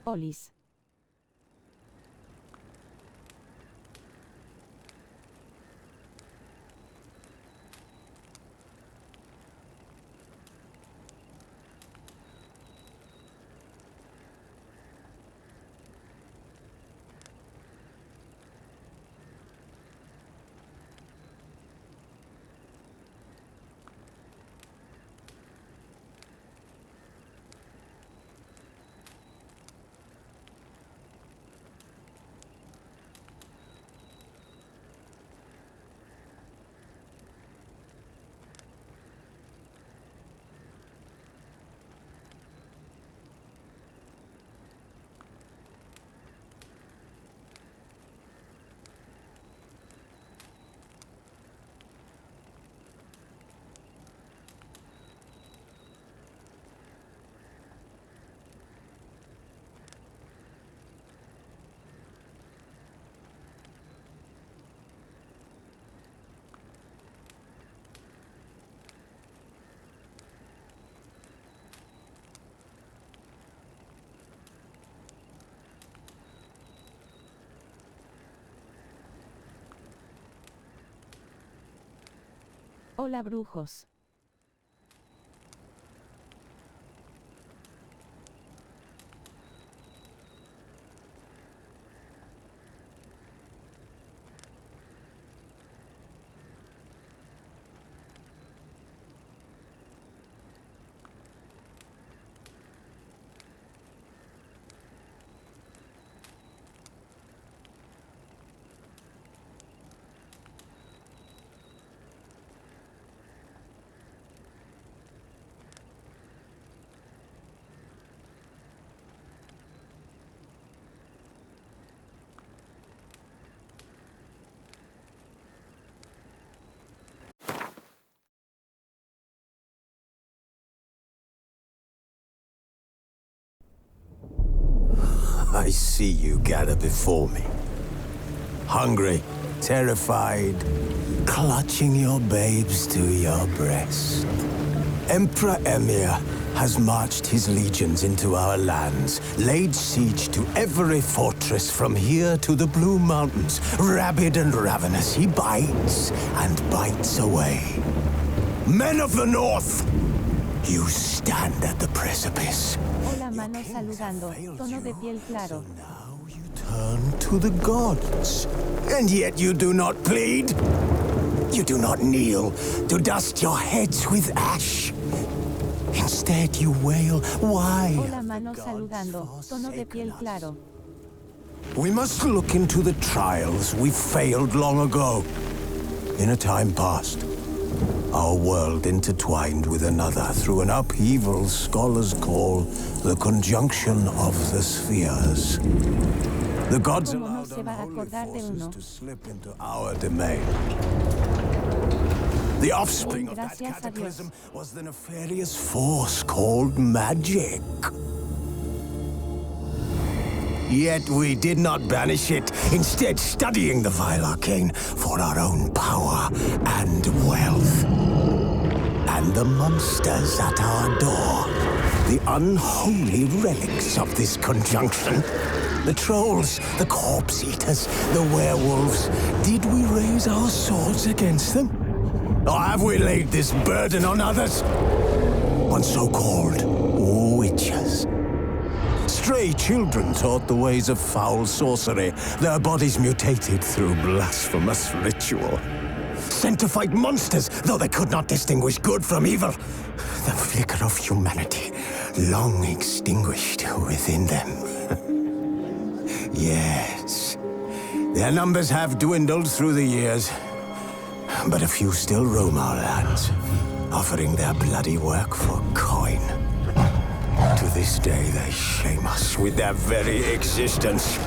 Olis. Hola brujos. I see you gather before me. Hungry, terrified, clutching your babes to your breast. Emperor Emir has marched his legions into our lands, laid siege to every fortress from here to the Blue Mountains. Rabid and ravenous, he bites and bites away. Men of the North, you stand at the precipice. Hola mano saludando, tono de piel claro. So now you turn to the gods, and yet you do not plead. You do not kneel to dust your heads with ash. Instead you wail, why? Hola mano saludando, tono de piel claro. We must look into the trials we failed long ago. In a time past, our world intertwined with another through an upheaval scholars call the conjunction of the spheres. The gods ¿Cómo no allowed se va a unholy acordar de forces uno? to slip into our domain. The offspring of that Gracias a Dios. cataclysm was the nefarious force called magic. Yet we did not banish it, instead studying the vile arcane for our own power and wealth. And the monsters at our door, the unholy relics of this conjunction. The trolls, the corpse eaters, the werewolves. Did we raise our swords against them? Or have we laid this burden on others? On so-called witches. Stray children taught the ways of foul sorcery, their bodies mutated through blasphemous ritual. Sent to fight monsters, though they could not distinguish good from evil. The flicker of humanity, long extinguished within them. Yes, their numbers have dwindled through the years, but a few still roam our lands, offering their bloody work for coin. To this day, they shame us with their very existence.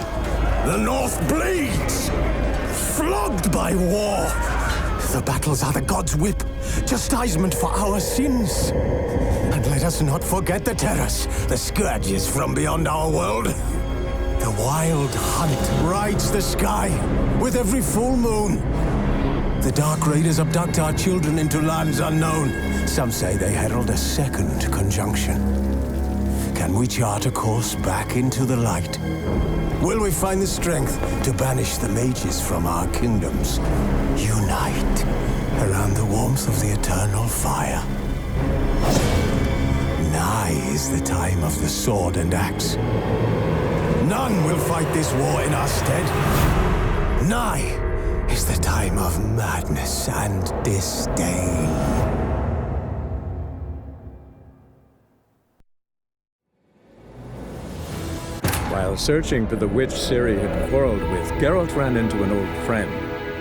The North bleeds, flogged by war. The battles are the gods' whip, chastisement for our sins. And let us not forget the terrors, the scourges from beyond our world. The wild hunt rides the sky with every full moon. The Dark Raiders abduct our children into lands unknown. Some say they herald a second conjunction. can we chart a course back into the light? Will we find the strength to banish the mages from our kingdoms? Unite around the warmth of the eternal fire. Nigh is the time of the sword and axe. None will fight this war in our stead. Nigh is the time of madness and disdain. While searching for the witch Ciri had quarreled with, Geralt ran into an old friend,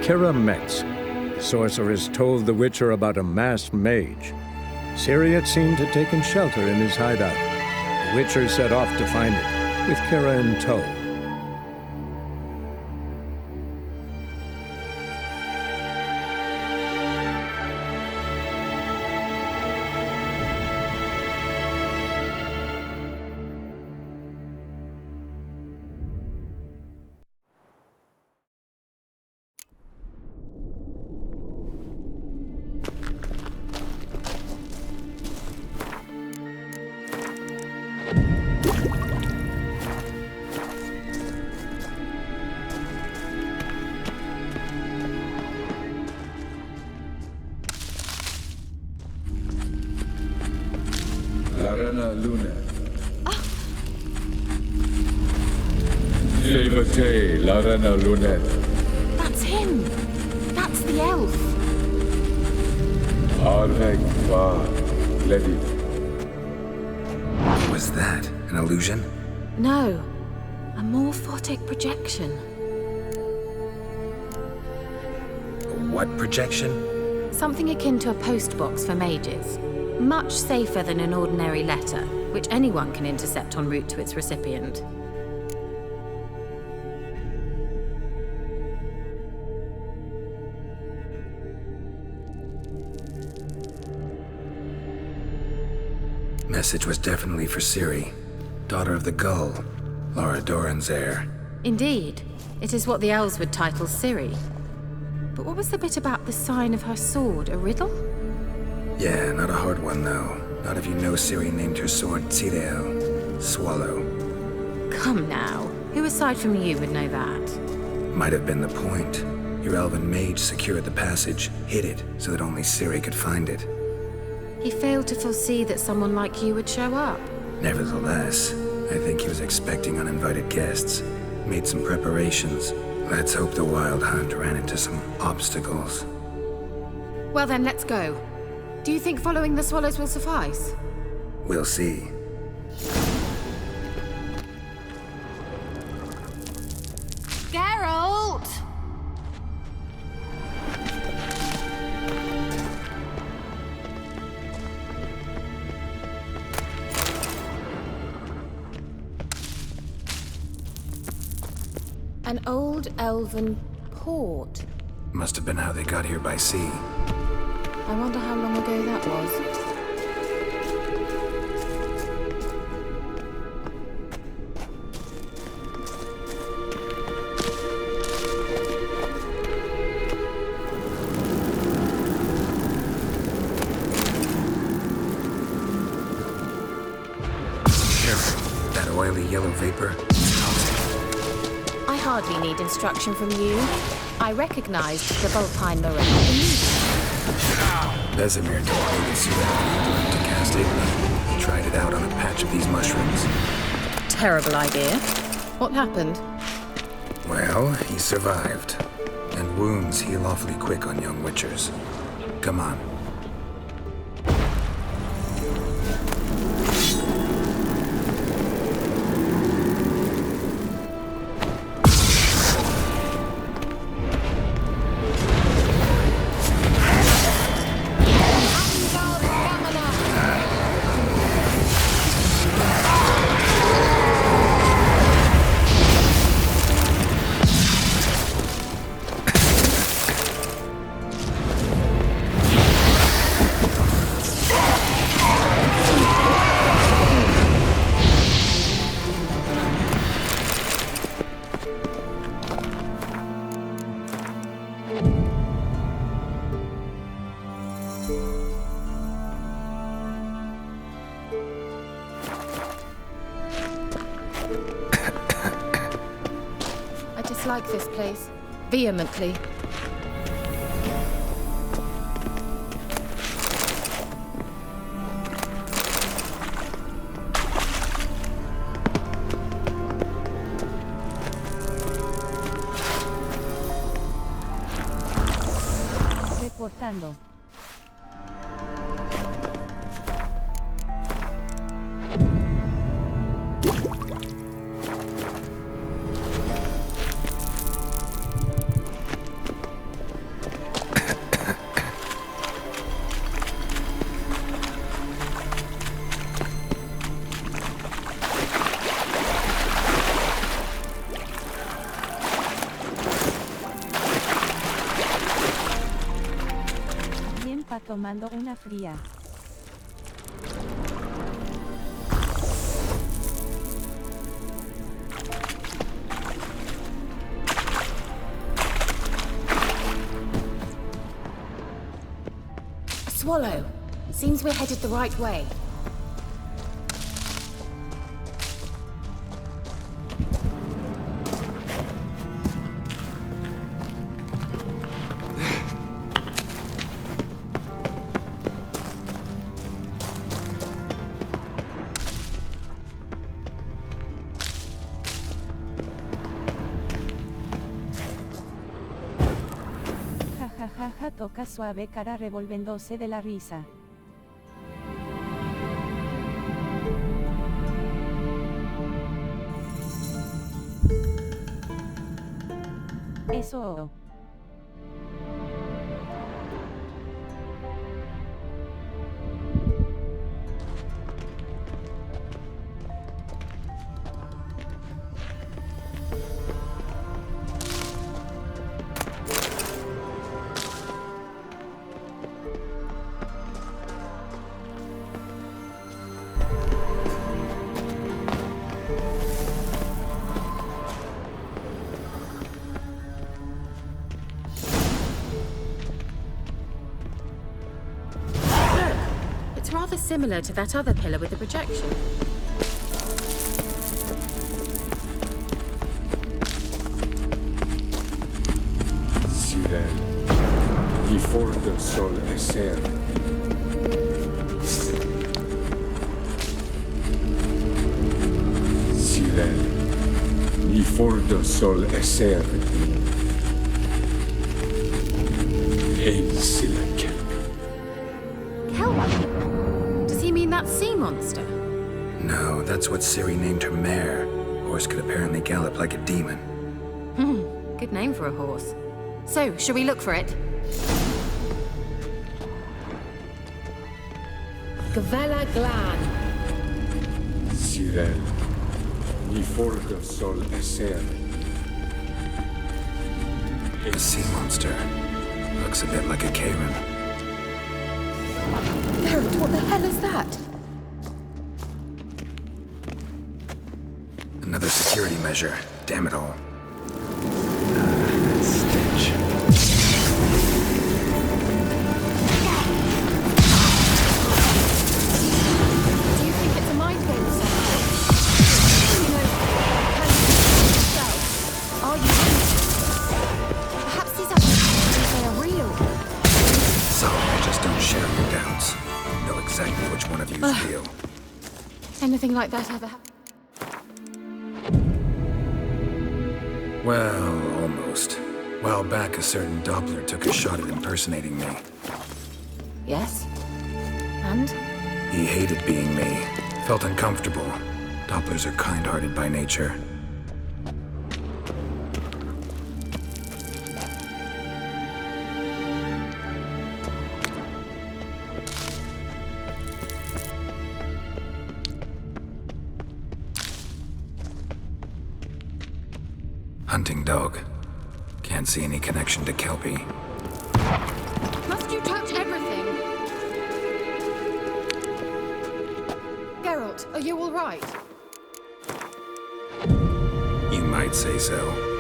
Keira Metz. The sorceress told the Witcher about a masked mage. Ciri had seemed to have taken shelter in his hideout. The Witcher set off to find it, with Keira in tow. Larenna Lunet. Levate, Larenna Lunet. That's him! That's the elf! Arveg va Ledi. Was that an illusion? No, a morphotic projection. What projection? Something akin to a postbox for mages. Much safer than an ordinary letter, which anyone can intercept en route to its recipient. Message was definitely for Ciri, daughter of the Gull, Lara Dorren's heir. Indeed, it is what the elves would title Ciri. But what was the bit about the sign of her sword, a riddle? Yeah, not a hard one though. Not if you know Ciri named her sword Tirael, Swallow. Come now, who aside from you would know that? Might have been the point. Your elven mage secured the passage, hid it, so that only Ciri could find it. He failed to foresee that someone like you would show up. Nevertheless, I think he was expecting uninvited guests. Made some preparations. Let's hope the Wild Hunt ran into some obstacles. Well then, let's go. Do you think following the swallows will suffice? We'll see. Geralt! An old elven port. Must have been how they got here by sea. I wonder how long ago that was. Careful. That oily yellow vapor. I hardly need instruction from you. I recognized the Vulpine Lorraine immediately. Vesemir told me that soon after you learned to cast Igni, he tried it out on a patch of these mushrooms. Terrible idea. What happened? Well, he survived. And wounds heal awfully quick on young witchers. Come on. dislike this place. Vehemently. Reportando. Bien, pa tomando una fría. A swallow. Seems we're headed the right way. Ja ja ja ja, toca suave cara revolviéndose de la risa. Eso. It's rather similar to that other pillar with the projection. Sirel, y for del sol eser. Sirel, y for del sol eser. El silakel. Kelp? Does he mean that sea monster? No, that's what Ciri named her mare. Horse could apparently gallop like a demon. Good name for a horse. So, shall we look for it? Gavella Glan. Sirel, y for del sol eser. A sea monster. Looks a bit like a Karen. Barrett, what the hell is that? Another security measure. Damn it all. Stench. Do you think it's a mind game or something? You know, can you yourself? Are you? Perhaps these are real. So, I just don't share your doubts. Know exactly which one of you is real. Anything like that ever happened? Well, almost. While back, a certain Doppler took a shot at impersonating me. Yes. And? He hated being me. Felt uncomfortable. Dopplers are kind-hearted by nature. Hunting dog. Can't see any connection to Kelpie. Must you touch everything? Geralt, are you all right? You might say so.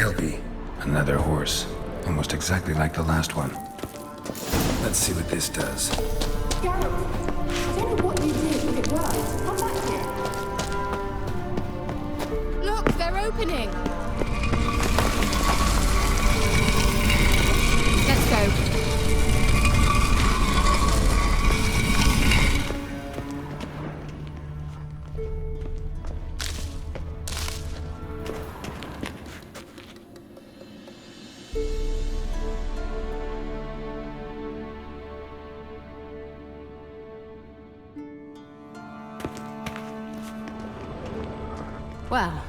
Kelpie. Another horse. Almost exactly like the last one. Let's see what this does. Geralt, I don't know what you did, but it worked. Come back here. Look, they're opening. Let's go. Well,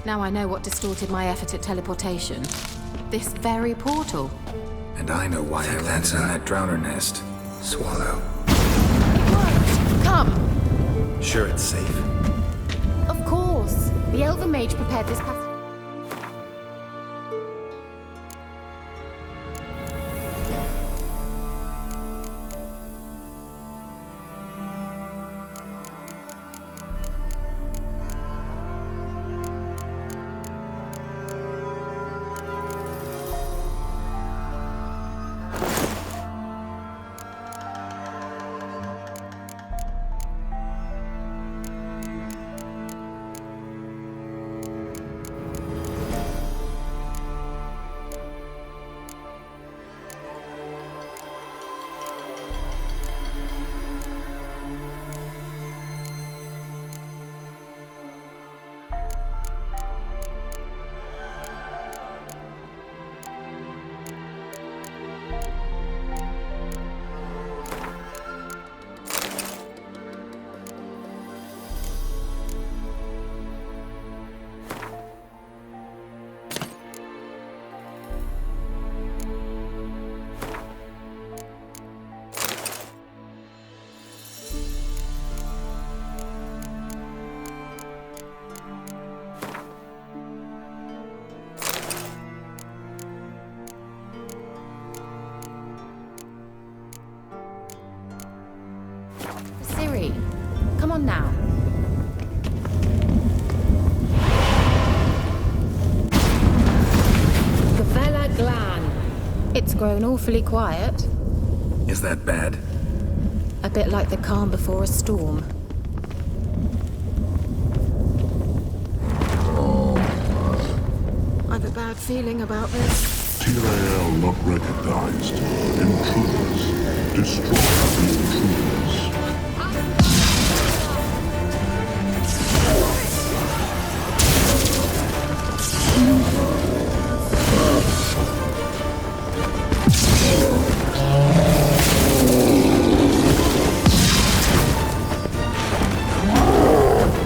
now I know what distorted my effort at teleportation. This very portal. And I know why that's in that drowner nest. Swallow. It worked! Come! Sure it's safe? Of course. The Elven Mage prepared this passage. Ciri, come on now. Gavella Glan. It's grown awfully quiet. Is that bad? A bit like the calm before a storm. I've a bad feeling about this. Tyrael not recognized. Intruders. Destroy the intruders.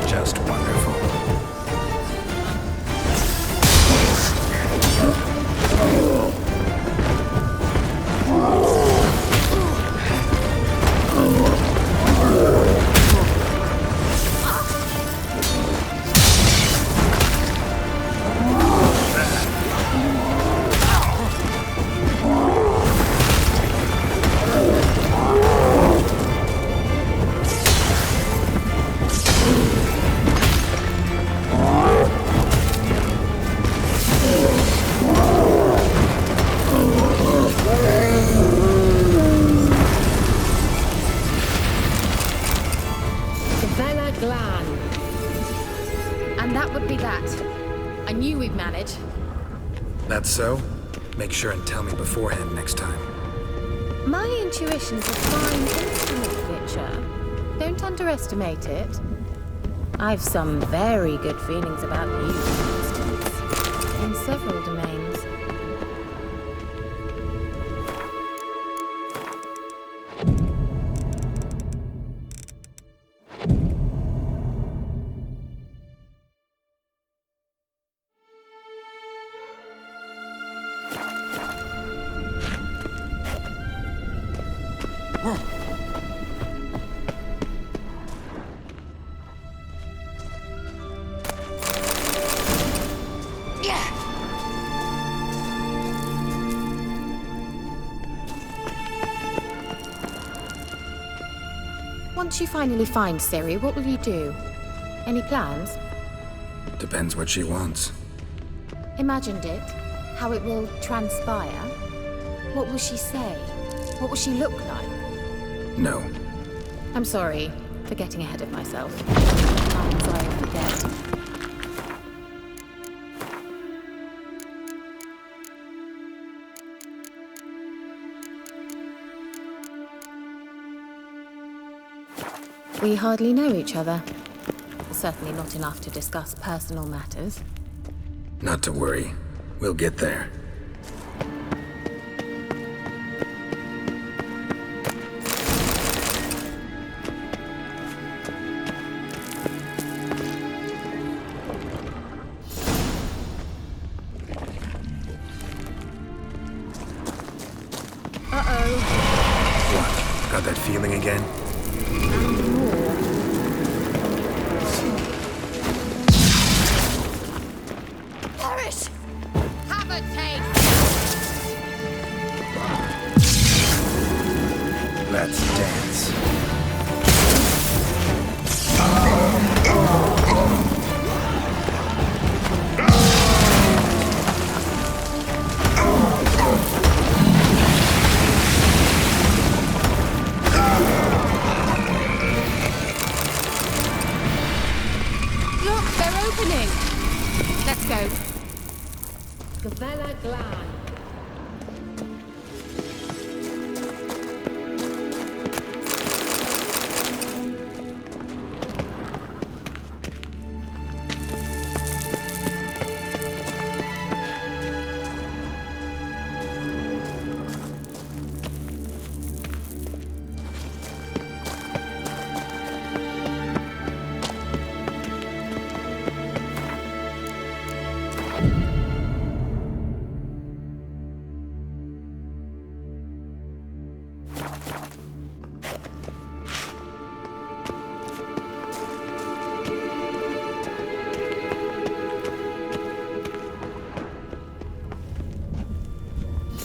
Just wonderful. And that would be that. I knew we'd manage. That's so? Make sure and tell me beforehand next time. My intuition's a fine instrument, Witcher. Don't underestimate it. I've some very good feelings about you, for instance, in several domains. Once you finally find Ciri, what will you do? Any plans? Depends what she wants. imagined it, how it will transpire? What will she say? What will she look like? No. I'm sorry for getting ahead of myself. Sometimes I forget. We hardly know each other. Certainly not enough to discuss personal matters. Not to worry. We'll get there. What? Got that feeling again? Let's dance. Look, they're opening! Let's go. Gavella Glan.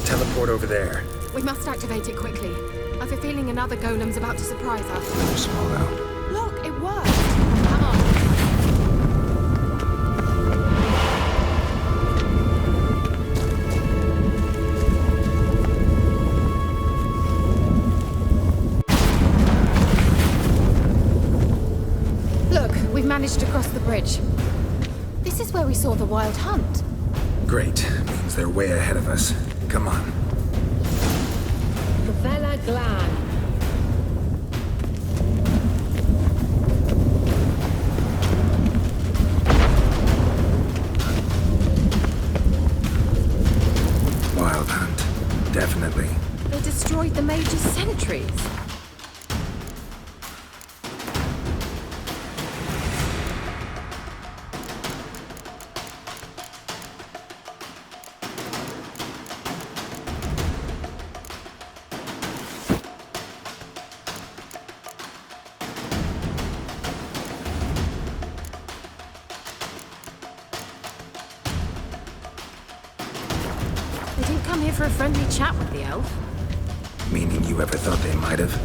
Teleport over there. We must activate it quickly. I've a feeling another golem's about to surprise us. Small out. Look, it worked! Come on. Look, we've managed to cross the bridge. This is where we saw the wild hunt. Great. Means they're way ahead of us. Come on. Gavella Glan. Wild hunt. Definitely. They destroyed the Mage's sentries. They didn't come here for a friendly chat with the elf. Meaning you ever thought they might have?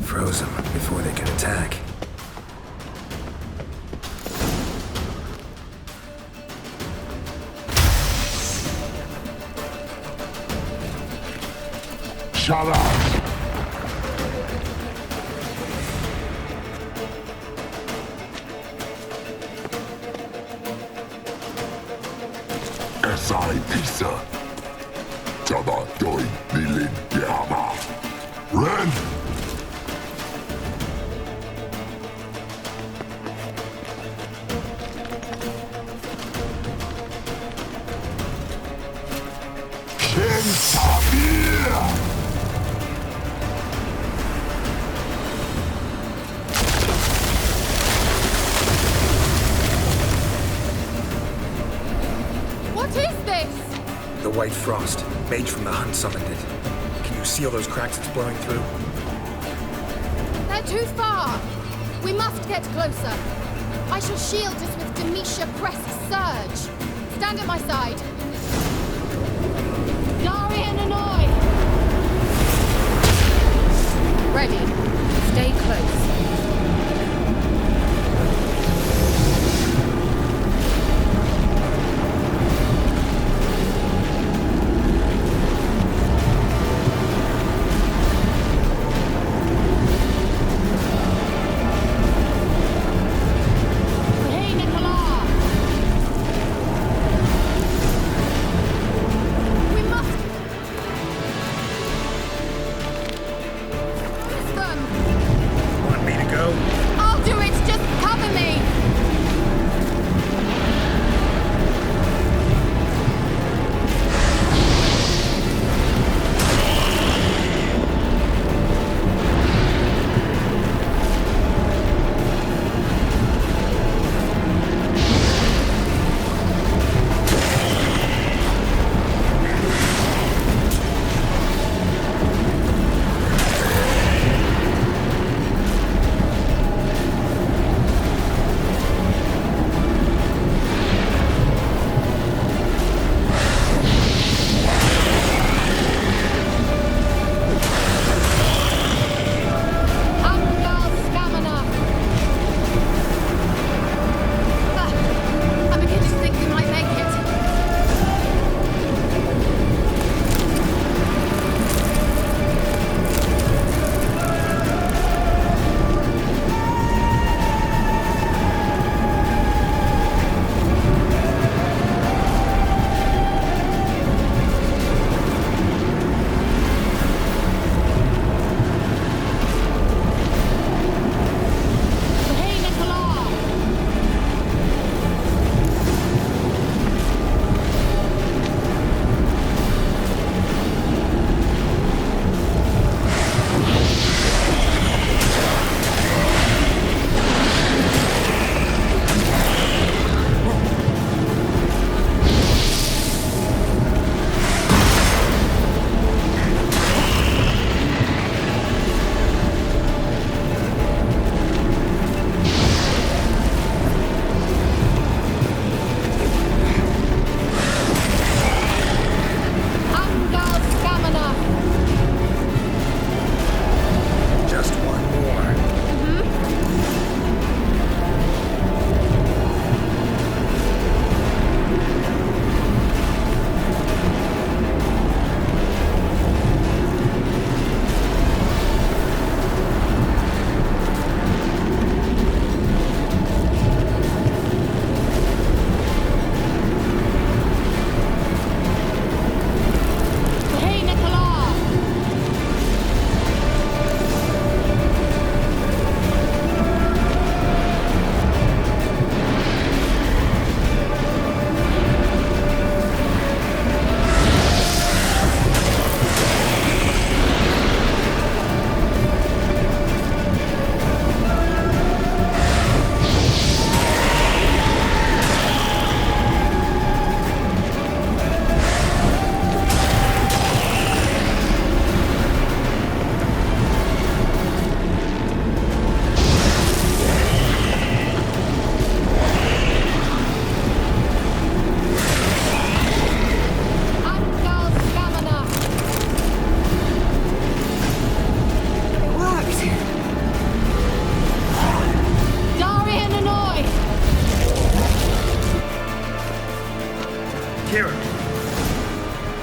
Froze them before they could attack. Shut up! Esai Pisa. Jabba Doi Nilin Yama. Ren! Sabir! white frost. Mage from the hunt summoned it. Can you seal those cracks it's blowing through? They're too far! We must get closer. I shall shield us with Demetia Crest's surge. Stand at my side. Darian Annoy! Ready. Stay close.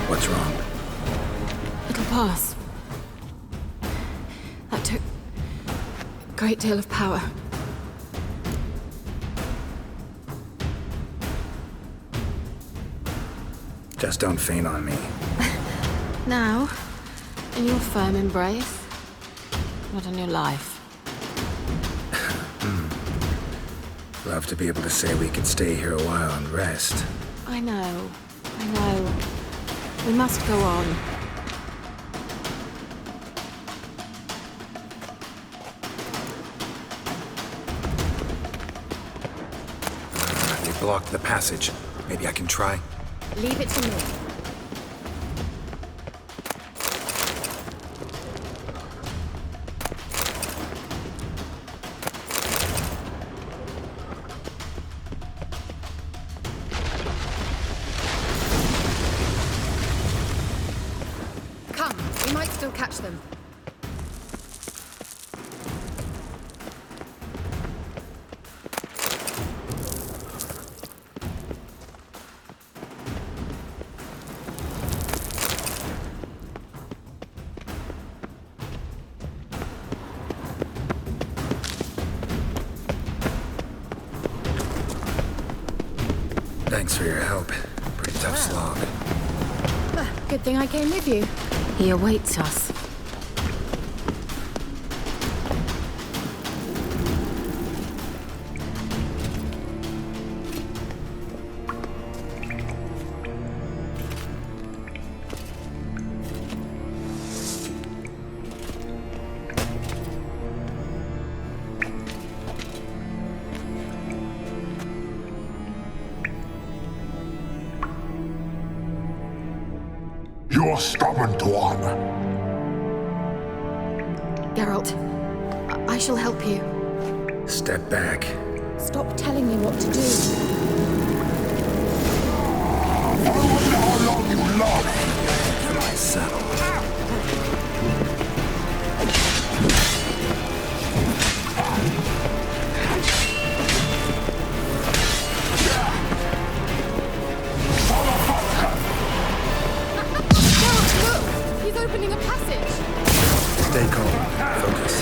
What's wrong? It'll pass. That took a great deal of power. Just don't faint on me. Now, in your firm embrace, not in your life. Love to be able to say we could stay here a while and rest. I know. We must go on. They blocked the passage. Maybe I can try. Leave it to me. catch them. Thanks for your help. Pretty tough slog. Good thing I came with you. He awaits us. You're stubborn, Tuan. Geralt, I shall help you. Step back. Stop telling me what to do. I wonder how long you last. For my saddle. He's opening a passage! Stay calm. Focus.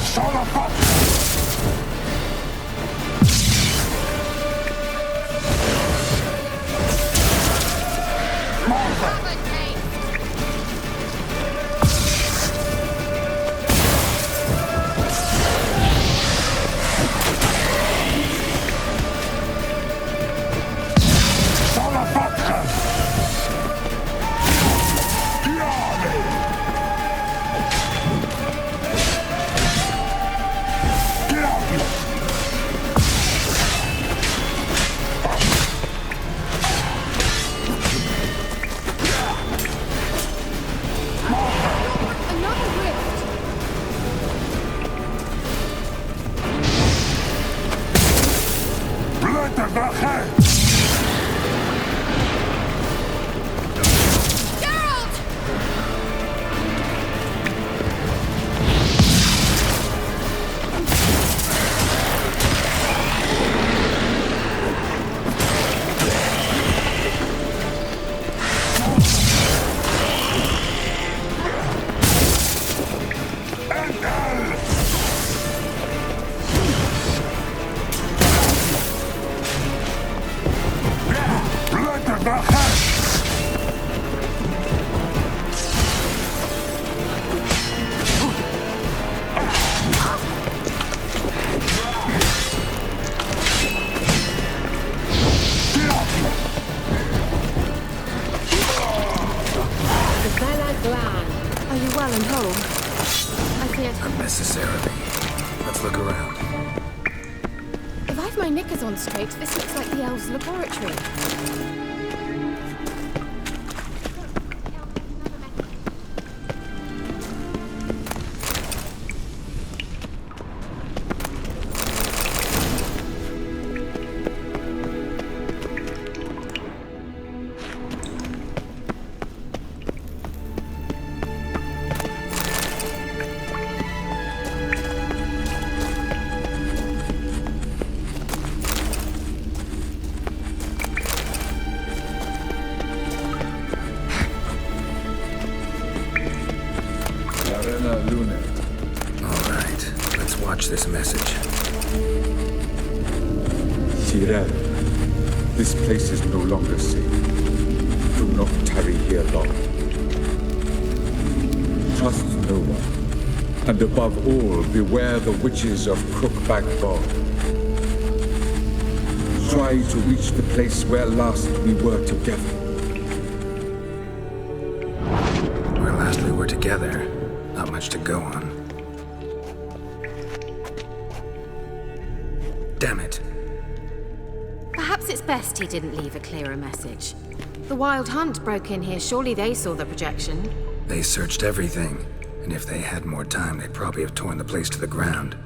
Son of a... Are you well and whole? I feared... Unnecessarily. Let's look around. If I've my knickers on straight, this looks like the elves' laboratory. Alright, let's watch this message. Tyrell, this place is no longer safe. Do not tarry here long. Trust no one. And above all, beware the witches of Crookback Bog. Try to reach the place where last we were together. Where last we were together, not much to go on. Damn it. Perhaps it's best he didn't leave a clearer message. The Wild Hunt broke in here. Surely they saw the projection. They searched everything, and if they had more time, they'd probably have torn the place to the ground.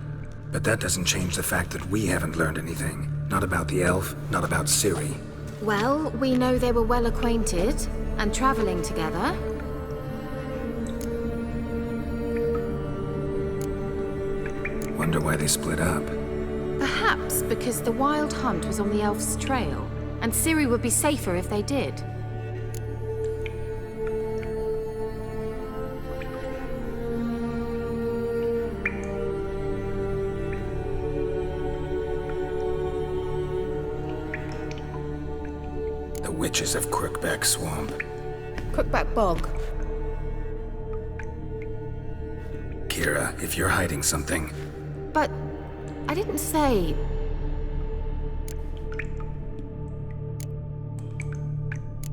But that doesn't change the fact that we haven't learned anything. Not about the elf, not about Ciri. Well, we know they were well acquainted and traveling together. Wonder why they split up. Perhaps because the Wild Hunt was on the elf's trail, and Ciri would be safer if they did. The Witches of Crookback Swamp. Crookback Bog. Kira, if you're hiding something... But I didn't say...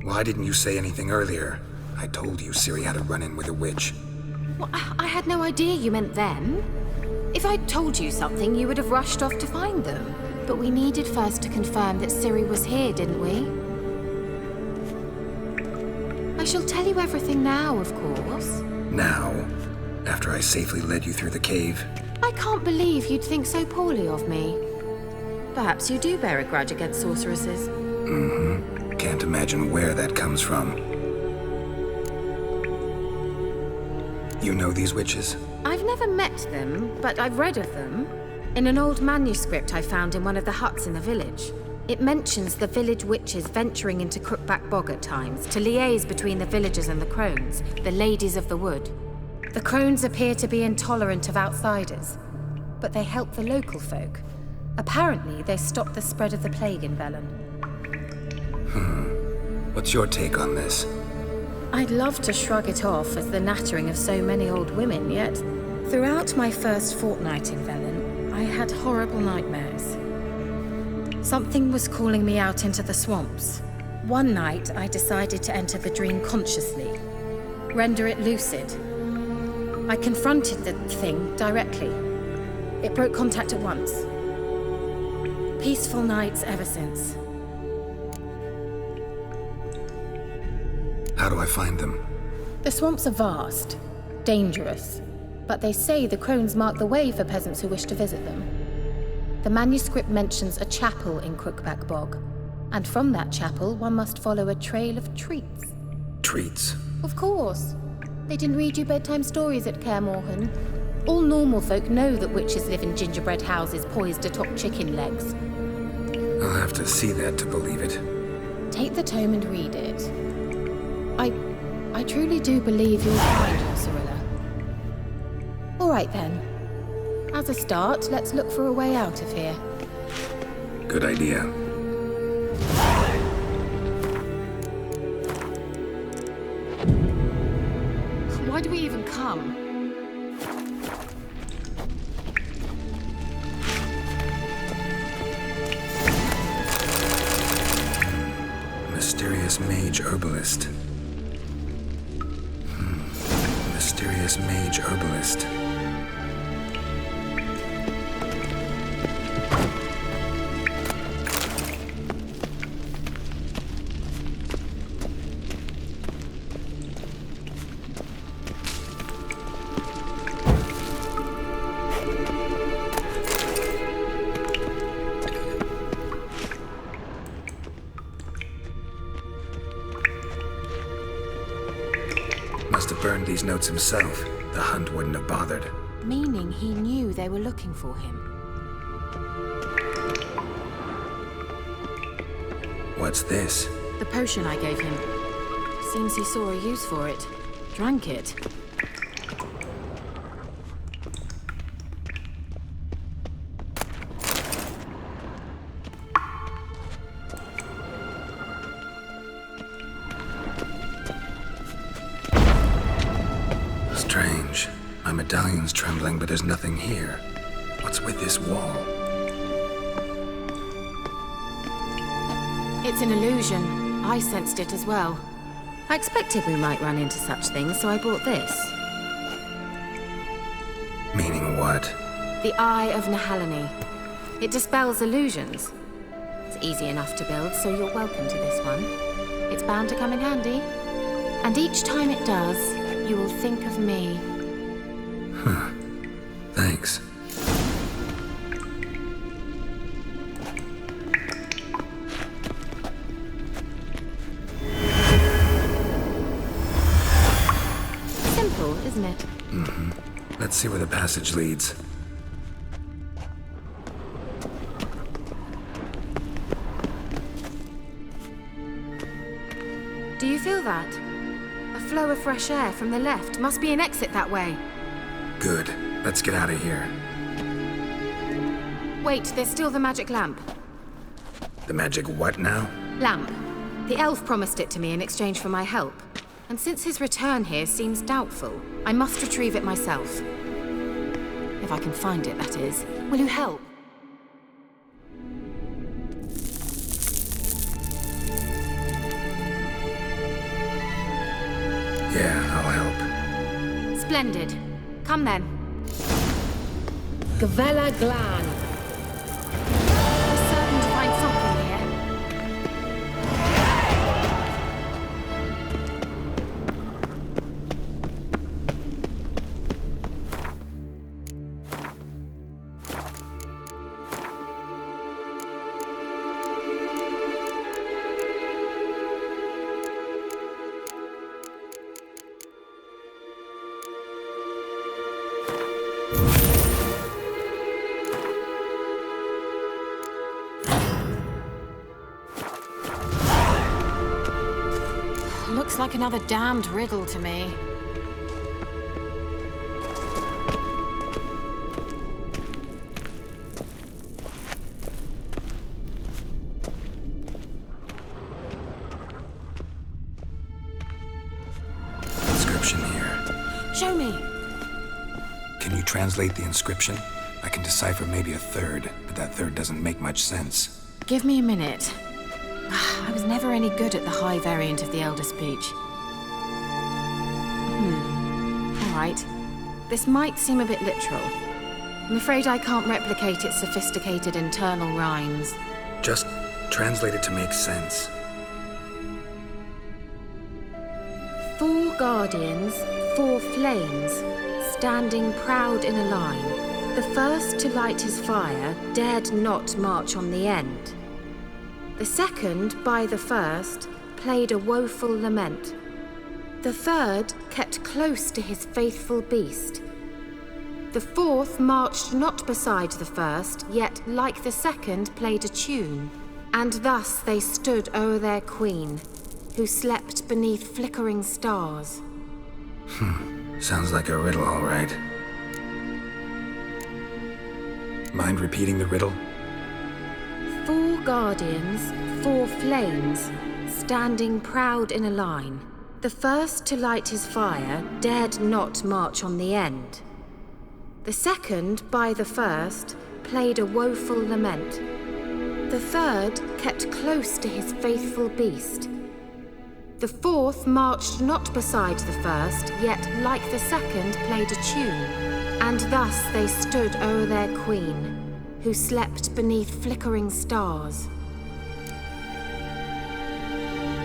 Why didn't you say anything earlier? I told you Ciri had a run-in with a witch. Well, I had no idea you meant them. If I'd told you something, you would have rushed off to find them. But we needed first to confirm that Ciri was here, didn't we? I shall tell you everything now, of course. Now? After I safely led you through the cave? I can't believe you'd think so poorly of me. Perhaps you do bear a grudge against sorceresses. Mm-hmm. Can't imagine where that comes from. You know these witches? I've never met them, but I've read of them. In an old manuscript I found in one of the huts in the village. It mentions the village witches venturing into Crookback Bog at times to liaise between the villagers and the crones, the ladies of the wood. The crones appear to be intolerant of outsiders, but they help the local folk. Apparently, they stop the spread of the plague in Velen. What's your take on this? I'd love to shrug it off as the nattering of so many old women, yet throughout my first fortnight in Velen, I had horrible nightmares. Something was calling me out into the swamps. One night, I decided to enter the dream consciously, render it lucid. I confronted the thing directly. It broke contact at once. Peaceful nights ever since. How do I find them? The swamps are vast, dangerous, but they say the crones mark the way for peasants who wish to visit them. The manuscript mentions a chapel in Crookback Bog, and from that chapel one must follow a trail of treats. Treats? Of course. They didn't read you bedtime stories at Kaer Morhen. All normal folk know that witches live in gingerbread houses poised atop chicken legs. I'll have to see that to believe it. Take the tome and read it. I truly do believe you'll find her, Cirilla. All right then. As a start, let's look for a way out of here. Good idea. Why do we even come? Mysterious mage herbalist. Mysterious mage herbalist. Must have burned these notes himself. The Hunt wouldn't have bothered. Meaning he knew they were looking for him. What's this? The potion I gave him. Seems he saw a use for it. Drank it. Strange. My medallion's trembling, but there's nothing here. What's with this wall? It's an illusion. I sensed it as well. I expected we might run into such things, so I brought this. Meaning what? The Eye of Nehaleni. It dispels illusions. It's easy enough to build, so you're welcome to this one. It's bound to come in handy. And each time it does, you will think of me. Huh. Thanks. Simple, isn't it? Mm-hmm. Let's see where the passage leads. Do you feel that? A flow of fresh air from the left. Must be an exit that way. Good. Let's get out of here. Wait, there's still the magic lamp. The magic what now? Lamp. The elf promised it to me in exchange for my help. And since his return here seems doubtful, I must retrieve it myself. If I can find it, that is. Will you help? Yeah, I'll help. Splendid. Come then. Gavella Glan. I'm certain to find something here. Looks like another damned riddle to me. Inscription here. Show me. Can you translate the inscription? I can decipher maybe a third, but that third doesn't make much sense. Give me a minute. I was never any good at the high variant of the Elder Speech. All right. This might seem a bit literal. I'm afraid I can't replicate its sophisticated internal rhymes. Just translate it to make sense. 4 guardians, 4 flames, standing proud in a line. The first to light his fire dared not march on the end. The second, by the first, played a woeful lament. The third kept close to his faithful beast. The fourth marched not beside the first, yet, like the second, played a tune. And thus they stood o'er their queen, who slept beneath flickering stars. Sounds like a riddle, all right. Mind repeating the riddle? 4 guardians, 4 flames, standing proud in a line. The first to light his fire dared not march on the end. The second, by the first, played a woeful lament. The third kept close to his faithful beast. The fourth marched not beside the first, yet, like the second, played a tune. And thus they stood o'er their queen, who slept beneath flickering stars.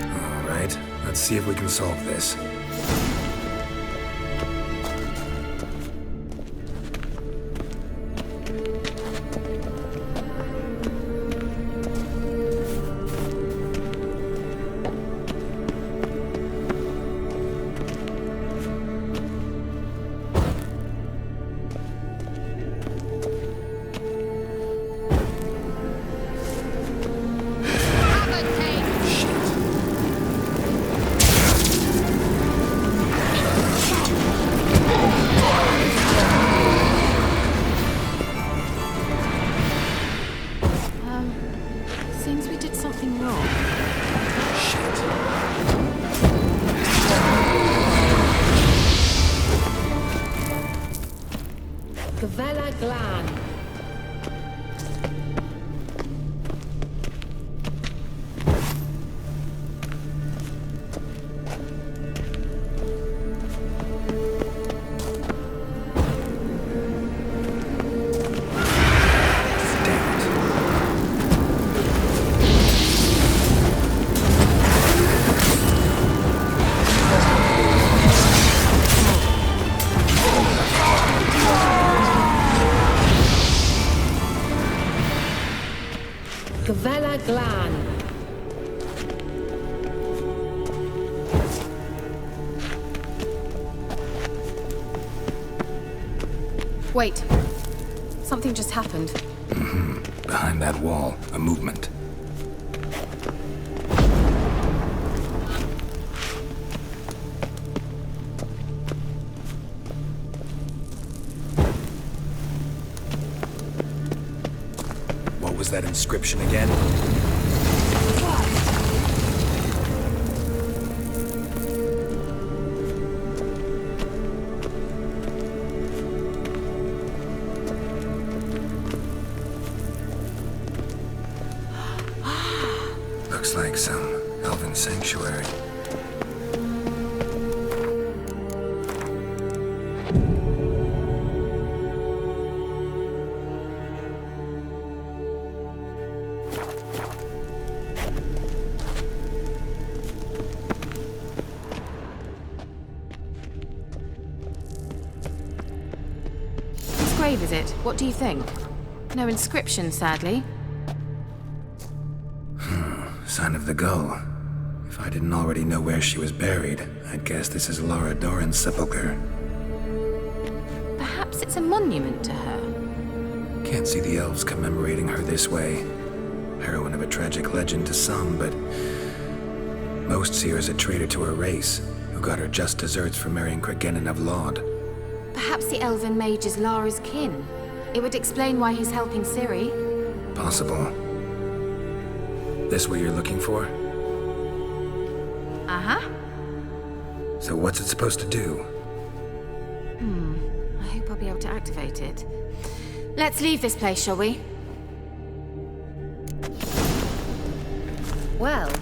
All right, let's see if we can solve this. Seems we did something wrong. Gavella Glan. Aglan. Wait. Something just happened. Behind that wall, a movement. What was that inscription again? Looks like some elven sanctuary. Whose grave is it? What do you think? No inscription, sadly. Sign of the Gull. If I didn't already know where she was buried, I'd guess this is Lara Dorren's sepulcher. Perhaps it's a monument to her. Can't see the elves commemorating her this way. Heroine of a tragic legend to some, but most see her as a traitor to her race, who got her just deserts for marrying Cregennan of Laud. Perhaps the elven mage is Lara's kin. It would explain why he's helping Ciri. Possible. This what you're looking for? Uh-huh. So what's it supposed to do? I hope I'll be able to activate it. Let's leave this place, shall we? Well,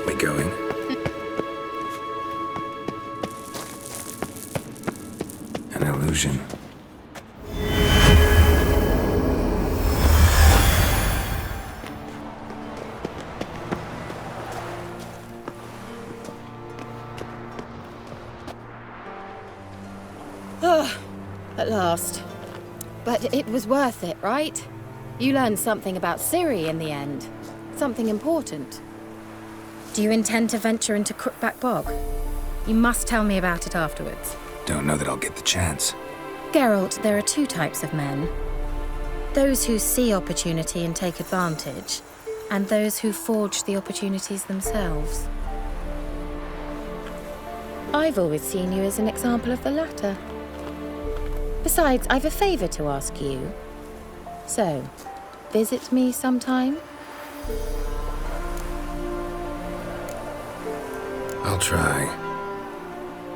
We going? An illusion. at last. But it was worth it, right? You learned something about Ciri in the end. Something important. Do you intend to venture into Crookback Bog? You must tell me about it afterwards. Don't know that I'll get the chance. Geralt, there are two types of men. Those who see opportunity and take advantage, and those who forge the opportunities themselves. I've always seen you as an example of the latter. Besides, I've a favor to ask you. So, visit me sometime? I'll try.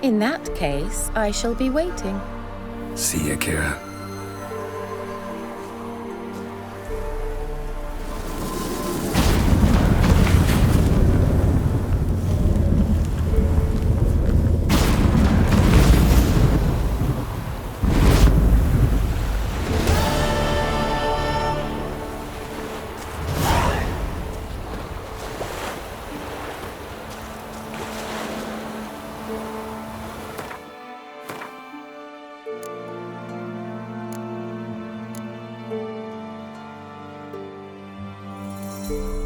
In that case, I shall be waiting. See ya, Kira. you.